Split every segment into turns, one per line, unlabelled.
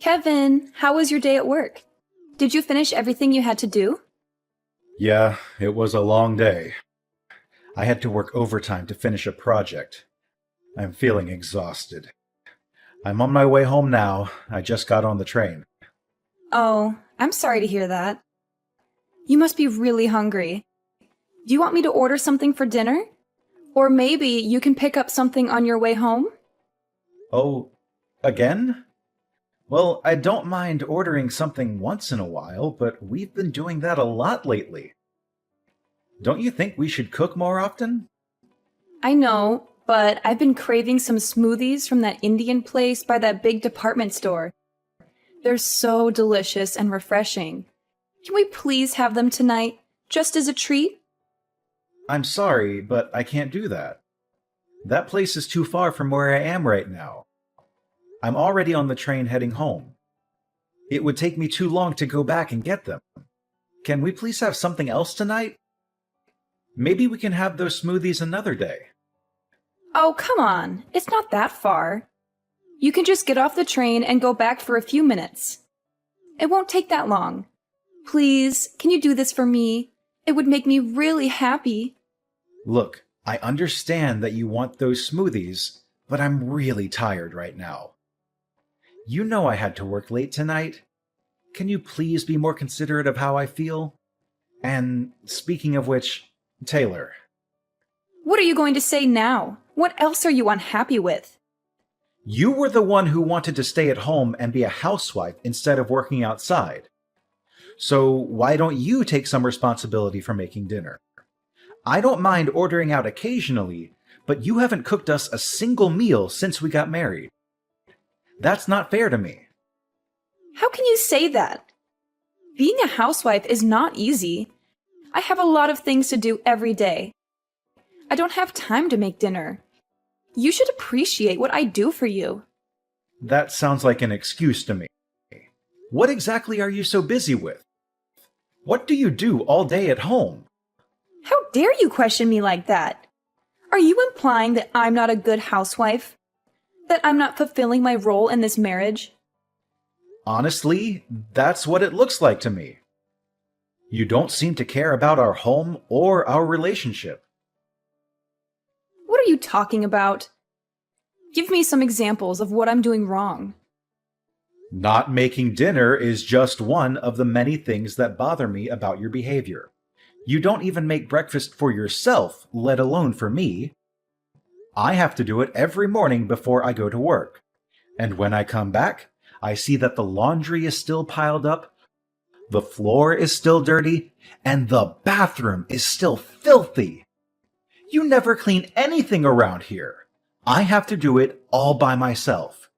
Kevin, how was your day at work? Did you finish everything you had to do?
Yeah, it was a long day. I had to work overtime to finish a project. I'm feeling exhausted. I'm on my way home now. I just got on the train.
Oh, I'm sorry to hear that. You must be really hungry. Do you want me to order something for dinner? Or maybe you can pick up something on your way home?
Oh, again? Well, I don't mind ordering something once in a while, but we've been doing that a lot lately. Don't you think we should cook more often?
I know, but I've been craving some smoothies from that Indian place by that big department store. They're so delicious and refreshing. Can we please have them tonight, just as a treat?
I'm sorry, but I can't do that. That place is too far from where I am right now. I'm already on the train heading home. It would take me too long to go back and get them. Can we please have something else tonight? Maybe we can have those smoothies another day.
Oh, come on. It's not that far. You can just get off the train and go back for a few minutes. It won't take that long. Please, can you do this for me? It would make me really happy.
Look, I understand that you want those smoothies, but I'm really tired right now. You know I had to work late tonight. Can you please be more considerate of how I feel? And speaking of which, Taylor.
What are you going to say now? What else are you unhappy with?
You were the one who wanted to stay at home and be a housewife instead of working outside. So why don't you take some responsibility for making dinner? I don't mind ordering out occasionally, but you haven't cooked us a single meal since we got married. That's not fair to me.
How can you say that? Being a housewife is not easy. I have a lot of things to do every day. I don't have time to make dinner. You should appreciate what I do for you.
That sounds like an excuse to me. What exactly are you so busy with? What do you do all day at home?
How dare you question me like that? Are you implying that I'm not a good housewife? That I'm not fulfilling my role in this marriage?
Honestly, that's what it looks like to me. You don't seem to care about our home or our relationship.
What are you talking about? Give me some examples of what I'm doing wrong.
Not making dinner is just one of the many things that bother me about your behavior. You don't even make breakfast for yourself, let alone for me. I have to do it every morning before I go to work. And when I come back, I see that the laundry is still piled up, the floor is still dirty, and the bathroom is still filthy. You never clean anything around here. I have to do it all by myself.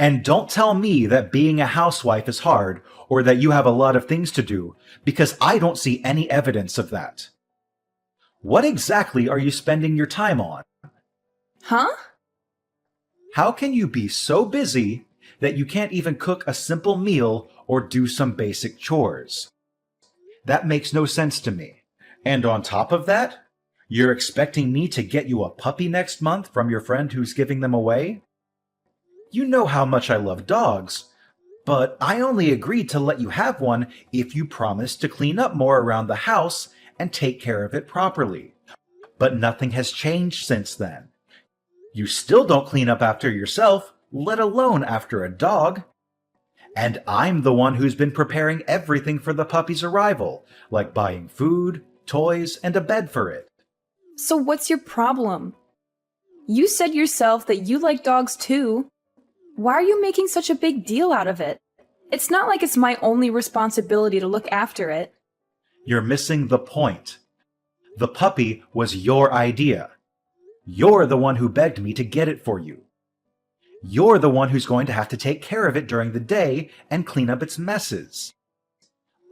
And don't tell me that being a housewife is hard or that you have a lot of things to do, because I don't see any evidence of that. What exactly are you spending your time on?
Huh?
How can you be so busy that you can't even cook a simple meal or do some basic chores? That makes no sense to me. And on top of that, you're expecting me to get you a puppy next month from your friend who's giving them away? You know how much I love dogs, but I only agreed to let you have one if you promised to clean up more around the house and take care of it properly. But nothing has changed since then. You still don't clean up after yourself, let alone after a dog. And I'm the one who's been preparing everything for the puppy's arrival, like buying food, toys, and a bed for it.
So what's your problem? You said yourself that you like dogs too. Why are you making such a big deal out of it? It's not like it's my only responsibility to look after it.
You're missing the point. The puppy was your idea. You're the one who begged me to get it for you. You're the one who's going to have to take care of it during the day and clean up its messes.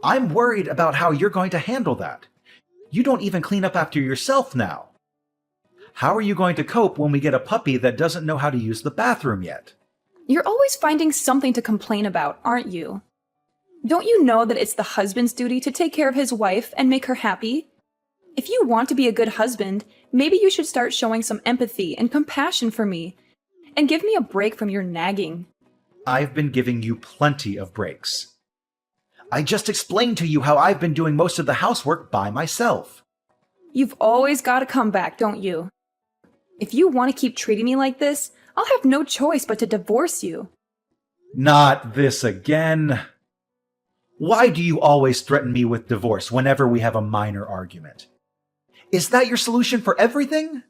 I'm worried about how you're going to handle that. You don't even clean up after yourself now. How are you going to cope when we get a puppy that doesn't know how to use the bathroom yet?
You're always finding something to complain about, aren't you? Don't you know that it's the husband's duty to take care of his wife and make her happy? If you want to be a good husband, maybe you should start showing some empathy and compassion for me, and give me a break from your nagging.
I've been giving you plenty of breaks. I just explained to you how I've been doing most of the housework by myself.
You've always got to come back, don't you? If you want to keep treating me like this, I'll have no choice but to divorce you.
Not this again. Why do you always threaten me with divorce whenever we have a minor argument? Is that your solution for everything?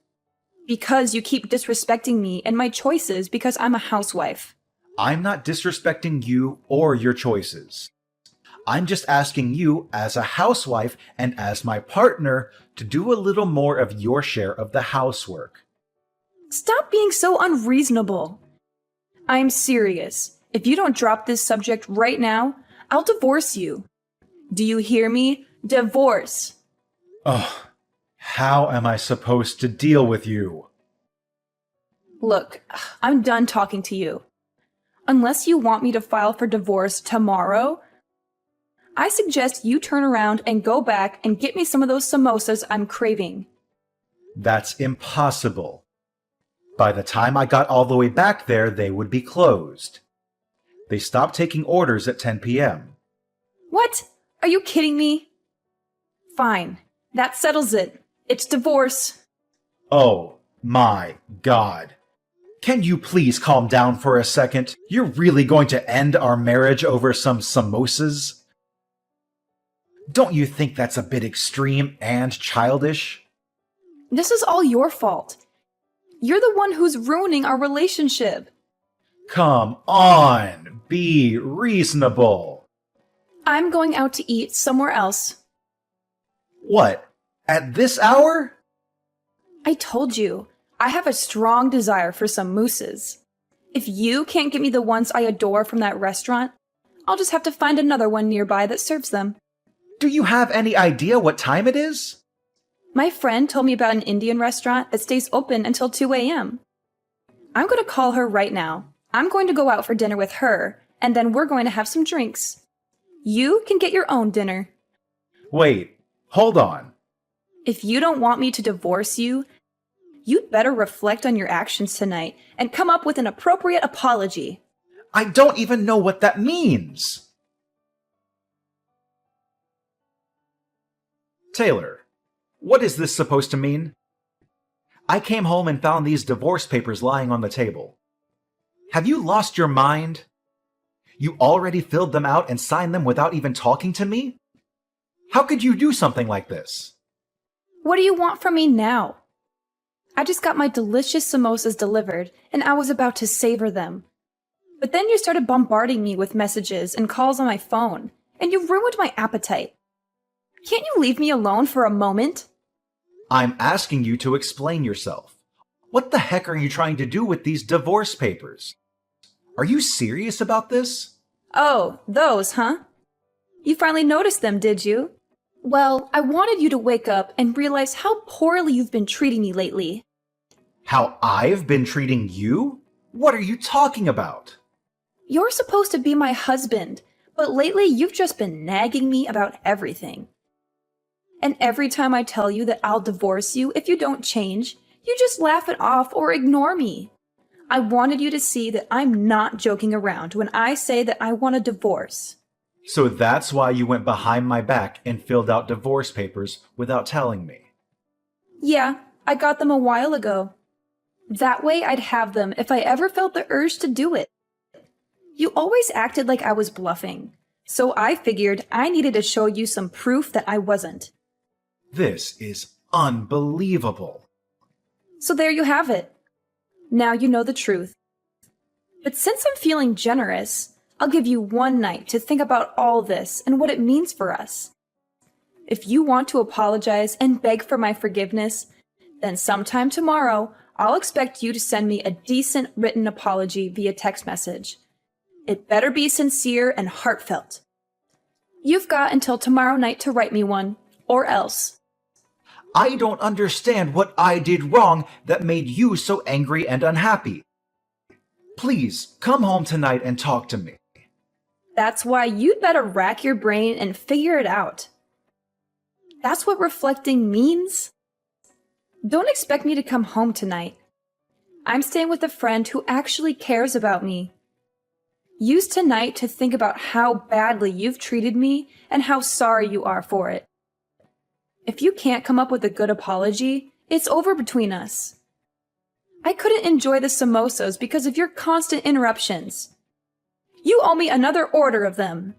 Because you keep disrespecting me and my choices because I'm a housewife.
I'm not disrespecting you or your choices. I'm just asking you, as a housewife and as my partner, to do a little more of your share of the housework.
Stop being so unreasonable. I'm serious. If you don't drop this subject right now, I'll divorce you. Do you hear me? Divorce.
Ugh, how am I supposed to deal with you?
Look, I'm done talking to you. Unless you want me to file for divorce tomorrow, I suggest you turn around and go back and get me some of those samosas I'm craving.
That's impossible. By the time I got all the way back there, they would be closed. They stopped taking orders at 10 p.m.
What? Are you kidding me? Fine. That settles it. It's divorce.
Oh my God. Can you please calm down for a second? You're really going to end our marriage over some samosas? Don't you think that's a bit extreme and childish?
This is all your fault. You're the one who's ruining our relationship.
Come on, be reasonable.
I'm going out to eat somewhere else.
What? At this hour?
I told you, I have a strong desire for some mousses. If you can't get me the ones I adore from that restaurant, I'll just have to find another one nearby that serves them.
Do you have any idea what time it is?
My friend told me about an Indian restaurant that stays open until 2 a.m. I'm going to call her right now. I'm going to go out for dinner with her, and then we're going to have some drinks. You can get your own dinner.
Wait, hold on.
If you don't want me to divorce you, you'd better reflect on your actions tonight and come up with an appropriate apology.
I don't even know what that means. Taylor, what is this supposed to mean? I came home and found these divorce papers lying on the table. Have you lost your mind? You already filled them out and signed them without even talking to me? How could you do something like this?
What do you want from me now? I just got my delicious samosas delivered, and I was about to savor them. But then you started bombarding me with messages and calls on my phone, and you ruined my appetite. Can't you leave me alone for a moment?
I'm asking you to explain yourself. What the heck are you trying to do with these divorce papers? Are you serious about this?
Oh, those, huh? You finally noticed them, did you? Well, I wanted you to wake up and realize how poorly you've been treating me lately.
How I've been treating you? What are you talking about?
You're supposed to be my husband, but lately you've just been nagging me about everything. And every time I tell you that I'll divorce you if you don't change, you just laugh it off or ignore me. I wanted you to see that I'm not joking around when I say that I want a divorce.
So that's why you went behind my back and filled out divorce papers without telling me.
Yeah, I got them a while ago. That way I'd have them if I ever felt the urge to do it. You always acted like I was bluffing, so I figured I needed to show you some proof that I wasn't.
This is unbelievable.
So there you have it. Now you know the truth. But since I'm feeling generous, I'll give you one night to think about all this and what it means for us. If you want to apologize and beg for my forgiveness, then sometime tomorrow, I'll expect you to send me a decent written apology via text message. It better be sincere and heartfelt. You've got until tomorrow night to write me one, or else.
I don't understand what I did wrong that made you so angry and unhappy. Please, come home tonight and talk to me.
That's why you'd better rack your brain and figure it out. That's what reflecting means. Don't expect me to come home tonight. I'm staying with a friend who actually cares about me. Use tonight to think about how badly you've treated me and how sorry you are for it. If you can't come up with a good apology, it's over between us. I couldn't enjoy the samosas because of your constant interruptions. You owe me another order of them.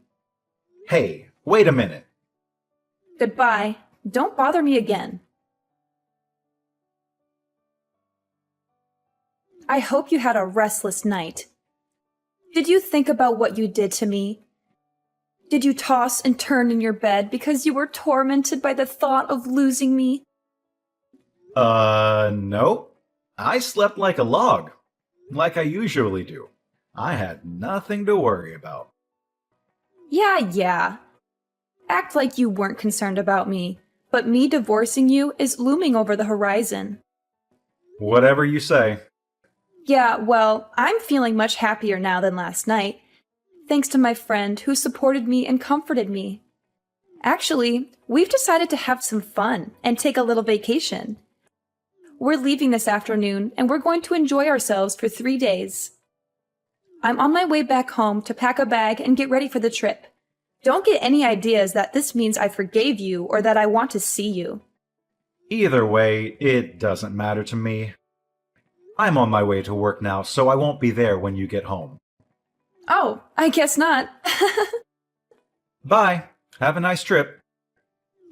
Hey, wait a minute.
Goodbye. Don't bother me again. I hope you had a restless night. Did you think about what you did to me? Did you toss and turn in your bed because you were tormented by the thought of losing me?
No. I slept like a log, like I usually do. I had nothing to worry about.
Yeah. Act like you weren't concerned about me, but me divorcing you is looming over the horizon.
Whatever you say.
Yeah, well, I'm feeling much happier now than last night, thanks to my friend who supported me and comforted me. Actually, we've decided to have some fun and take a little vacation. We're leaving this afternoon, and we're going to enjoy ourselves for 3 days. I'm on my way back home to pack a bag and get ready for the trip. Don't get any ideas that this means I forgave you or that I want to see you.
Either way, it doesn't matter to me. I'm on my way to work now, so I won't be there when you get home.
Oh, I guess not.
Bye. Have a nice trip.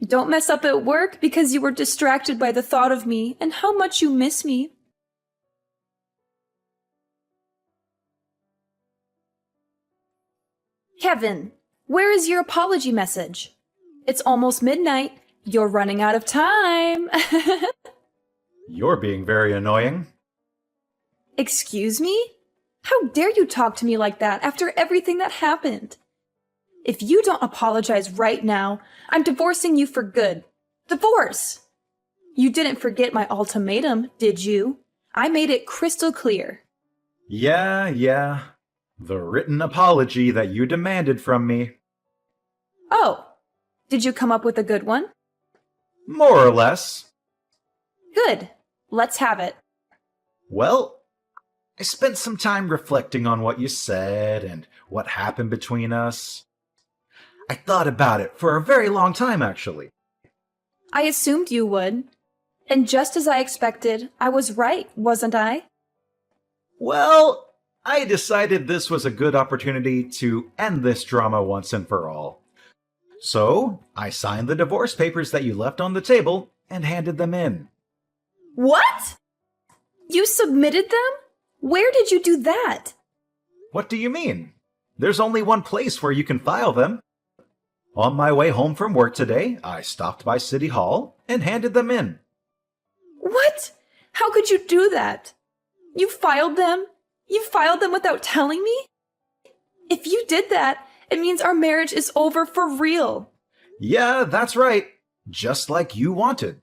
Don't mess up at work because you were distracted by the thought of me and how much you miss me. Kevin, where is your apology message? It's almost midnight. You're running out of time.
You're being very annoying.
Excuse me? How dare you talk to me like that after everything that happened? If you don't apologize right now, I'm divorcing you for good. Divorce! You didn't forget my ultimatum, did you? I made it crystal clear.
Yeah. The written apology that you demanded from me.
Oh, did you come up with a good one?
More or less.
Good. Let's have it.
Well, I spent some time reflecting on what you said and what happened between us. I thought about it for a very long time, actually.
I assumed you would. And just as I expected, I was right, wasn't I?
Well, I decided this was a good opportunity to end this drama once and for all. So, I signed the divorce papers that you left on the table and handed them in.
What? You submitted them? Where did you do that?
What do you mean? There's only one place where you can file them. On my way home from work today, I stopped by City Hall and handed them in.
What? How could you do that? You filed them? You filed them without telling me? If you did that, it means our marriage is over for real.
Yeah, that's right. Just like you wanted.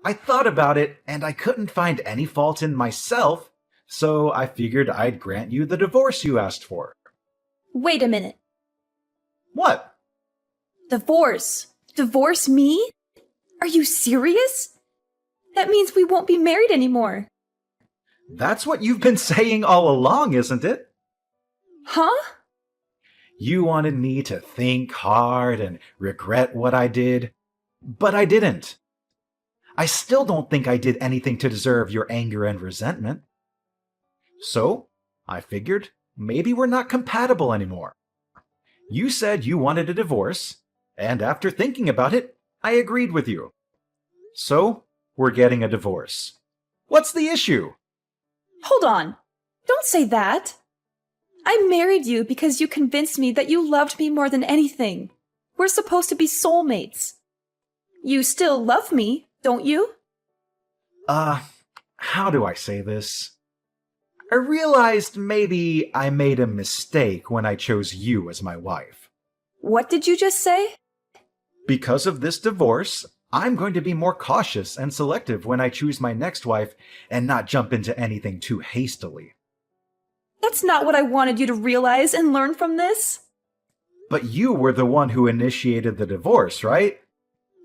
I thought about it, and I couldn't find any fault in myself, so I figured I'd grant you the divorce you asked for.
Wait a minute.
What?
Divorce? Divorce me? Are you serious? That means we won't be married anymore.
That's what you've been saying all along, isn't it?
Huh?
You wanted me to think hard and regret what I did, but I didn't. I still don't think I did anything to deserve your anger and resentment. So, I figured maybe we're not compatible anymore. You said you wanted a divorce, and after thinking about it, I agreed with you. So, we're getting a divorce. What's the issue?
Hold on. Don't say that. I married you because you convinced me that you loved me more than anything. We're supposed to be soulmates. You still love me, don't you?
How do I say this? I realized maybe I made a mistake when I chose you as my wife.
What did you just say?
Because of this divorce, I'm going to be more cautious and selective when I choose my next wife and not jump into anything too hastily.
That's not what I wanted you to realize and learn from this.
But you were the one who initiated the divorce, right?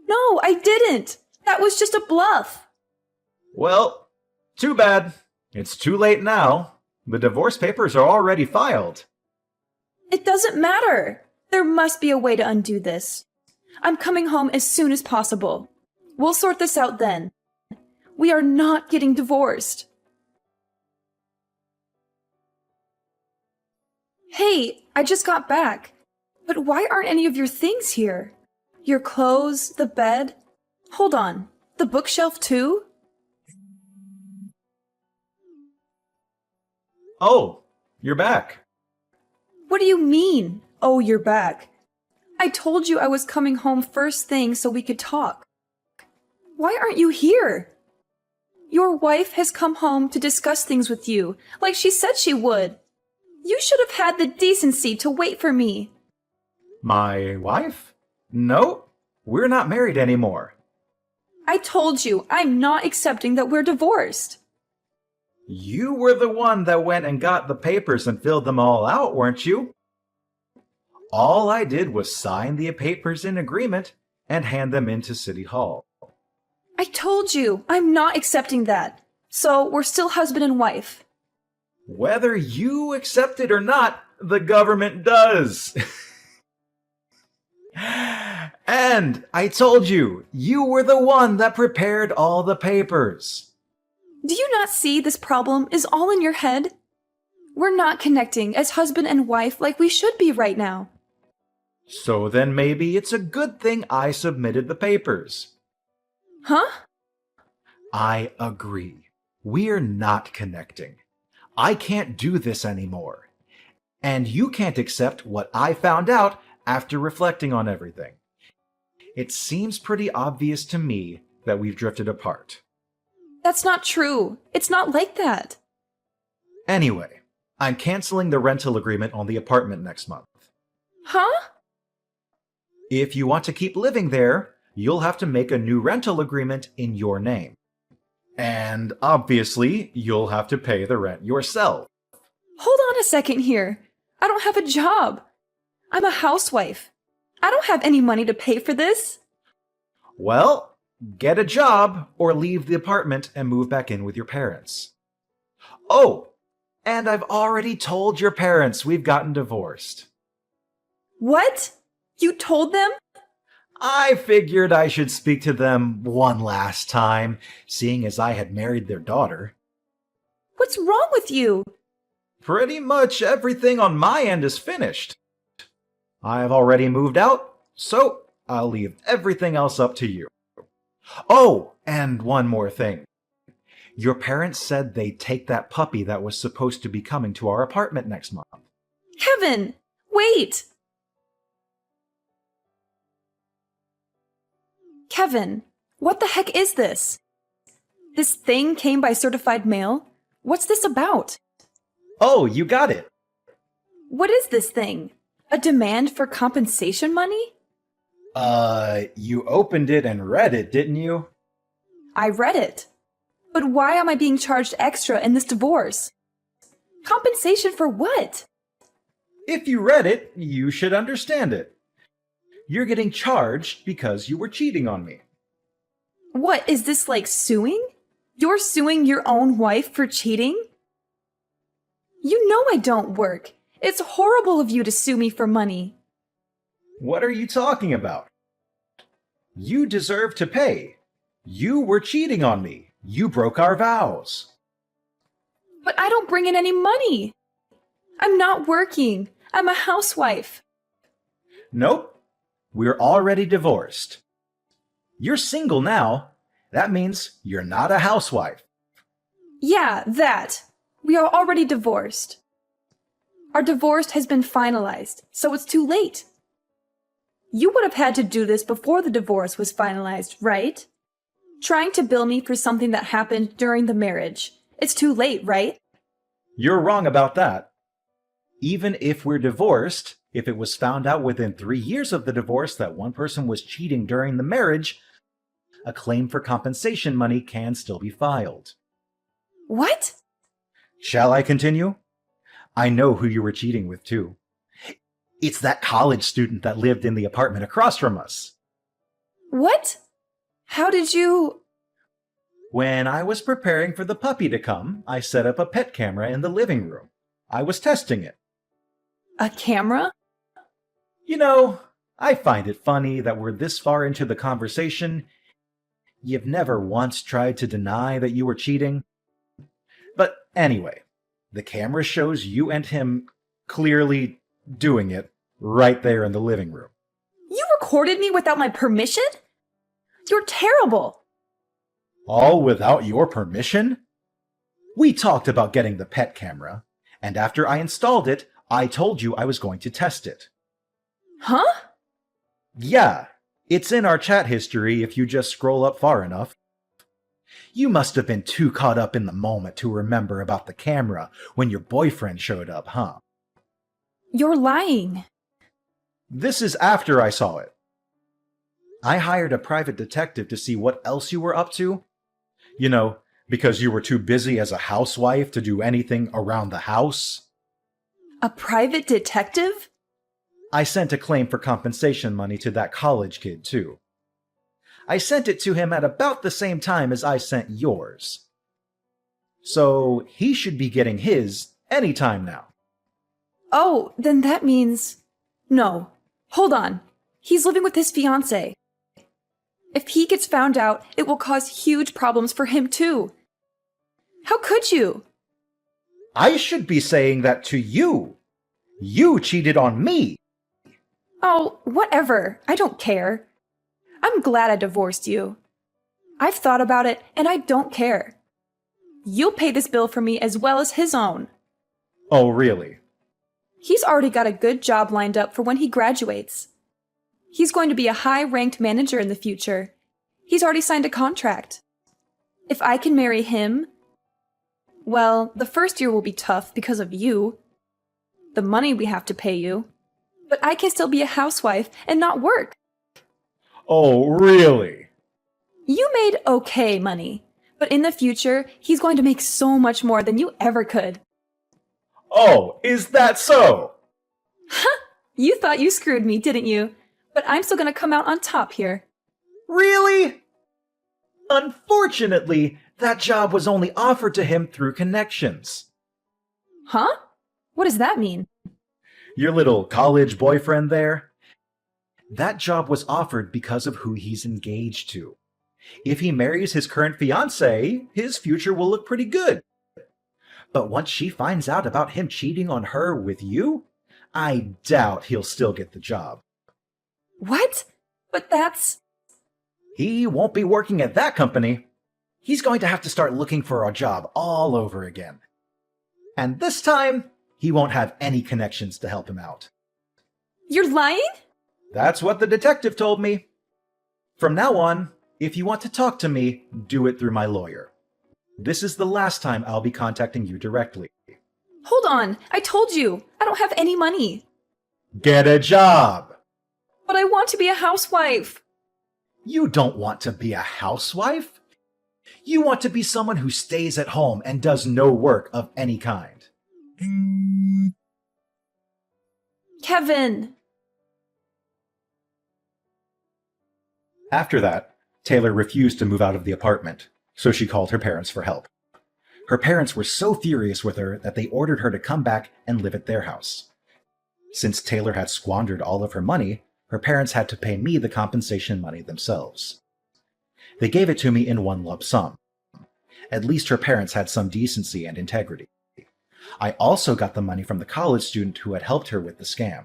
No, I didn't. That was just a bluff.
Well, too bad. It's too late now. The divorce papers are already filed.
It doesn't matter. There must be a way to undo this. I'm coming home as soon as possible. We'll sort this out then. We are not getting divorced. Hey, I just got back. But why aren't any of your things here? Your clothes, the bed? Hold on, the bookshelf too?
Oh, you're back.
What do you mean, oh, you're back? I told you I was coming home first thing so we could talk. Why aren't you here? Your wife has come home to discuss things with you, like she said she would. You should have had the decency to wait for me.
My wife? No, we're not married anymore.
I told you I'm not accepting that we're divorced.
You were the one that went and got the papers and filled them all out, weren't you? All I did was sign the papers in agreement and hand them into City Hall.
I told you I'm not accepting that. So we're still husband and wife.
Whether you accept it or not, the government does. And I told you, you were the one that prepared all the papers.
Do you not see this problem is all in your head? We're not connecting as husband and wife like we should be right now.
So then maybe it's a good thing I submitted the papers.
Huh?
I agree. We're not connecting. I can't do this anymore. And you can't accept what I found out after reflecting on everything. It seems pretty obvious to me that we've drifted apart.
That's not true. It's not like that.
Anyway, I'm canceling the rental agreement on the apartment next month.
Huh?
If you want to keep living there, you'll have to make a new rental agreement in your name. And obviously, you'll have to pay the rent yourself.
Hold on a second here. I don't have a job. I'm a housewife. I don't have any money to pay for this.
Well, get a job or leave the apartment and move back in with your parents. Oh, and I've already told your parents we've gotten divorced.
What? You told them?
I figured I should speak to them one last time, seeing as I had married their daughter.
What's wrong with you?
Pretty much everything on my end is finished. I've already moved out, so I'll leave everything else up to you. Oh, and one more thing. Your parents said they'd take that puppy that was supposed to be coming to our apartment next month.
Kevin, wait! Kevin, what the heck is this? This thing came by certified mail? What's this about?
Oh, you got it.
What is this thing? A demand for compensation money?
You opened it and read it, didn't you?
I read it. But why am I being charged extra in this divorce? Compensation for what?
If you read it, you should understand it. You're getting charged because you were cheating on me.
What, is this like suing? You're suing your own wife for cheating? You know I don't work. It's horrible of you to sue me for money.
What are you talking about? You deserve to pay. You were cheating on me. You broke our vows.
But I don't bring in any money. I'm not working. I'm a housewife.
Nope. We're already divorced. You're single now. That means you're not a housewife.
Yeah, that. We are already divorced. Our divorce has been finalized, so it's too late. You would have had to do this before the divorce was finalized, right? Trying to bill me for something that happened during the marriage. It's too late, right?
You're wrong about that. Even if we're divorced, if it was found out within 3 years of the divorce that one person was cheating during the marriage, a claim for compensation money can still be filed.
What?
Shall I continue? I know who you were cheating with, too. It's that college student that lived in the apartment across from us.
What? How did you...
When I was preparing for the puppy to come, I set up a pet camera in the living room. I was testing it.
A camera?
You know, I find it funny that we're this far into the conversation. You've never once tried to deny that you were cheating. But anyway, the camera shows you and him clearly doing it right there in the living room.
You recorded me without my permission? You're terrible.
All without your permission? We talked about getting the pet camera, and after I installed it, I told you I was going to test it.
Huh?
Yeah, it's in our chat history if you just scroll up far enough. You must have been too caught up in the moment to remember about the camera when your boyfriend showed up, huh?
You're lying.
This is after I saw it. I hired a private detective to see what else you were up to. You know, because you were too busy as a housewife to do anything around the house.
A private detective?
I sent a claim for compensation money to that college kid, too. I sent it to him at about the same time as I sent yours. So he should be getting his any time now.
Oh, then that means... No. Hold on. He's living with his fiancée. If he gets found out, it will cause huge problems for him too. How could you?
I should be saying that to you. You cheated on me.
Oh, whatever. I don't care. I'm glad I divorced you. I've thought about it, and I don't care. You'll pay this bill for me as well as his own.
Oh, really?
He's already got a good job lined up for when he graduates. He's going to be a high-ranked manager in the future. He's already signed a contract. If I can marry him... Well, the first year will be tough because of you. The money we have to pay you. But I can still be a housewife and not work.
Oh, really?
You made okay money, but in the future, he's going to make so much more than you ever could.
Oh, is that so?
You thought you screwed me, didn't you? But I'm still going to come out on top here.
Really? Unfortunately, that job was only offered to him through connections.
Huh? What does that mean?
Your little college boyfriend there? That job was offered because of who he's engaged to. If he marries his current fiancée, his future will look pretty good. But once she finds out about him cheating on her with you, I doubt he'll still get the job.
What? But that's...
He won't be working at that company. He's going to have to start looking for a job all over again. And this time, he won't have any connections to help him out.
You're lying?
That's what the detective told me. From now on, if you want to talk to me, do it through my lawyer. This is the last time I'll be contacting you directly.
Hold on. I told you. I don't have any money.
Get a job!
But I want to be a housewife.
You don't want to be a housewife. You want to be someone who stays at home and does no work of any kind.
Kevin.
After that, Taylor refused to move out of the apartment, so she called her parents for help. Her parents were so furious with her that they ordered her to come back and live at their house. Since Taylor had squandered all of her money, her parents had to pay me the compensation money themselves. They gave it to me in one lump sum. At least her parents had some decency and integrity. I also got the money from the college student who had helped her with the scam.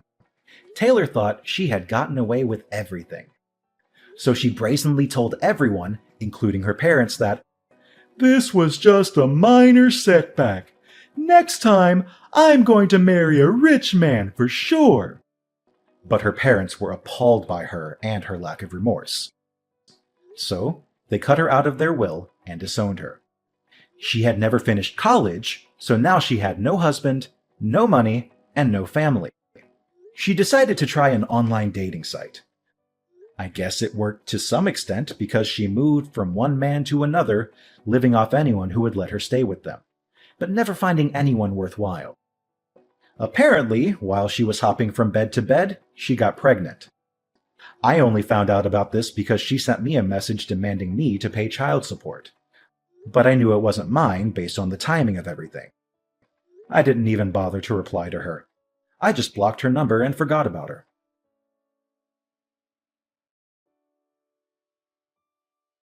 Taylor thought she had gotten away with everything. So she brazenly told everyone, including her parents, that this was just a minor setback. Next time, I'm going to marry a rich man for sure. But her parents were appalled by her and her lack of remorse. So they cut her out of their will and disowned her. She had never finished college, so now she had no husband, no money, and no family. She decided to try an online dating site. I guess it worked to some extent because she moved from one man to another, living off anyone who would let her stay with them, but never finding anyone worthwhile. Apparently, while she was hopping from bed to bed, she got pregnant. I only found out about this because she sent me a message demanding me to pay child support. But I knew it wasn't mine based on the timing of everything. I didn't even bother to reply to her. I just blocked her number and forgot about her.